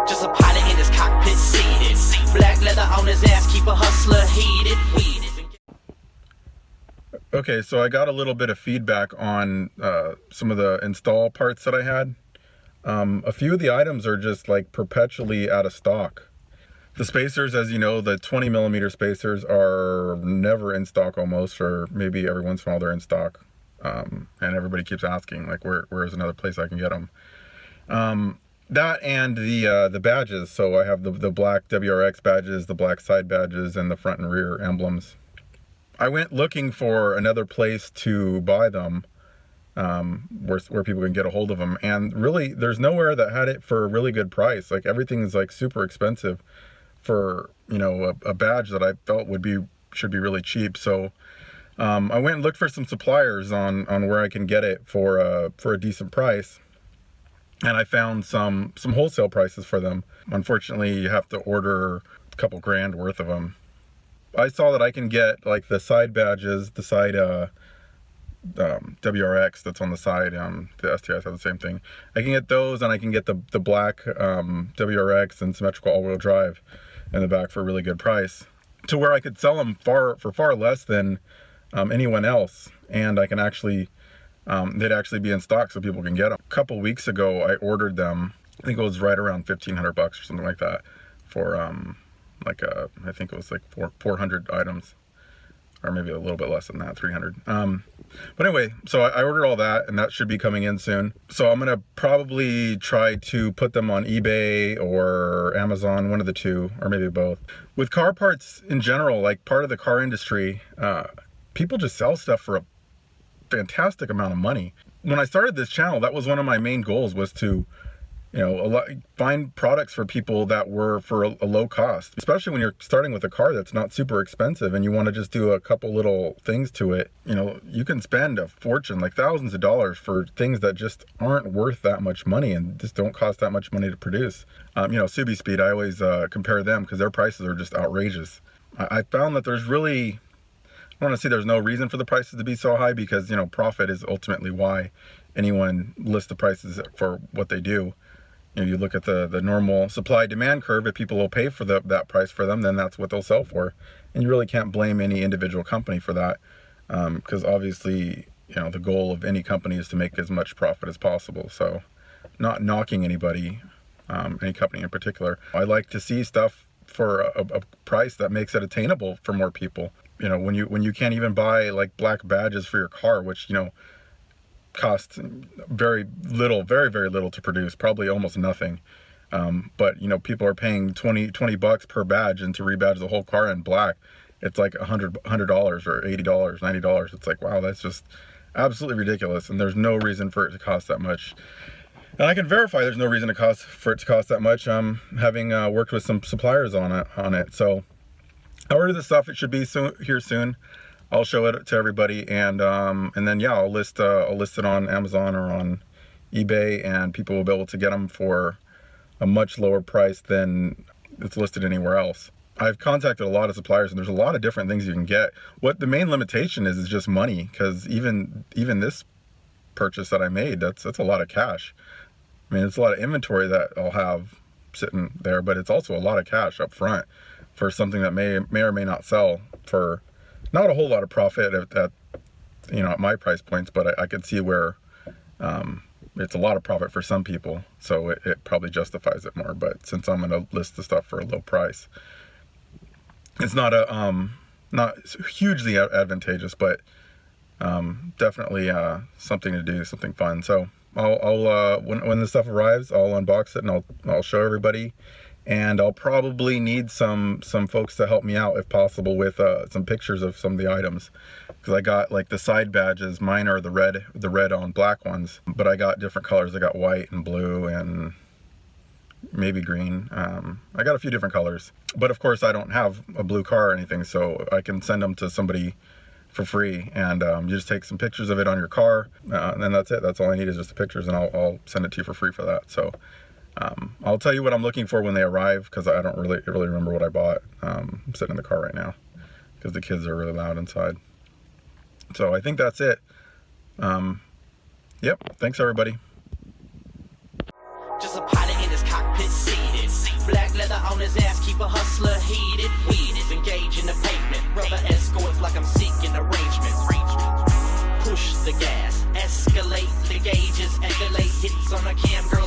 Just a pilot in his cockpit seated. Black leather on his ass, keep a hustler heated. Okay, so I got a little bit of feedback on some of the install parts that I had. A few of the items are just like perpetually out of stock. The spacers, as you know, the 20 millimeter spacers are never in stock almost, or maybe every once in a while they're in stock. And everybody keeps asking, like, where's another place I can get them? That and the badges. So I have the black WRX badges, the black side badges, and the front and rear emblems. I went looking for another place to buy them, where people can get a hold of them, and really there's nowhere that had it for a really good price. Like, everything is like super expensive for, you know, a badge that I felt should be really cheap. So I went and looked for some suppliers on where I can get it for a decent price, and I found some wholesale prices for them. Unfortunately, you have to order a couple grand worth of them. I saw that I can get like the side badges, the side WRX that's on the side. The STIs have the same thing. I can get those, and I can get the black WRX and symmetrical all-wheel drive in the back for a really good price, to where I could sell them for far less than anyone else, and I can actually they'd actually be in stock so people can get them. A couple weeks ago, I ordered them. I think it was right around $1,500 or something like that for I think it was like 400 items, or maybe a little bit less than that, 300. But anyway, so I ordered all that, and that should be coming in soon. So I'm gonna probably try to put them on eBay or Amazon, one of the two, or maybe both. With car parts in general, like part of the car industry, people just sell stuff for a fantastic amount of money. When I started this channel, that was one of my main goals, was to, you know, find products for people that were for a low cost, especially when you're starting with a car that's not super expensive and you want to just do a couple little things to it. You know, you can spend a fortune, like thousands of dollars, for things that just aren't worth that much money and just don't cost that much money to produce. You know, Subi Speed, I always compare them because their prices are just outrageous. I found that there's really, I want to say there's no reason for the prices to be so high, because, you know, profit is ultimately why anyone lists the prices for what they do. You know, you look at the normal supply-demand curve. If people will pay for that price for them, then that's what they'll sell for. And you really can't blame any individual company for that, because obviously, you know, the goal of any company is to make as much profit as possible. So, not knocking anybody, any company in particular. I like to see stuff for a price that makes it attainable for more people. You know, when you can't even buy like black badges for your car, which, you know, cost very little, very little to produce, probably almost nothing, but, you know, people are paying $20 per badge, and to rebadge the whole car in black, it's like $100 or $80, $90. It's like, wow, that's just absolutely ridiculous, and there's no reason for it to cost that much. And I can verify there's no reason for it to cost that much, having worked with some suppliers on it. So I ordered the stuff. It should be here soon. I'll show it to everybody, and then, yeah, I'll list it on Amazon or on eBay, and people will be able to get them for a much lower price than it's listed anywhere else. I've contacted a lot of suppliers, and there's a lot of different things you can get. What the main limitation is just money, because even this purchase that I made, that's a lot of cash. I mean, it's a lot of inventory that I'll have sitting there, but it's also a lot of cash up front for something that may or may not sell for not a whole lot of profit at you know, at my price points, but I could see where it's a lot of profit for some people, so it probably justifies it more. But since I'm going to list the stuff for a low price, it's not not hugely advantageous, but definitely something to do, something fun. So I'll when the stuff arrives, I'll unbox it and I'll show everybody. And I'll probably need some folks to help me out, if possible, with some pictures of some of the items, because I got like the side badges. Mine are the red on black ones, but I got different colors. I got white and blue and maybe green. I got a few different colors, but of course I don't have a blue car or anything, so I can send them to somebody for free, and you just take some pictures of it on your car, and then that's it. That's all I need is just the pictures, and I'll send it to you for free for that. So I'll tell you what I'm looking for when they arrive, because I don't really remember what I bought. I'm sitting in the car right now because the kids are really loud inside. So I think that's it. Yep, thanks everybody. Just a pilot in his cockpit seated. Black leather on his ass, keep a hustler heated. Weed is engaged in the pavement. Rubber escorts like I'm seeking arrangement. Push the gas, escalate the gauges, escalate hits on a cam girl.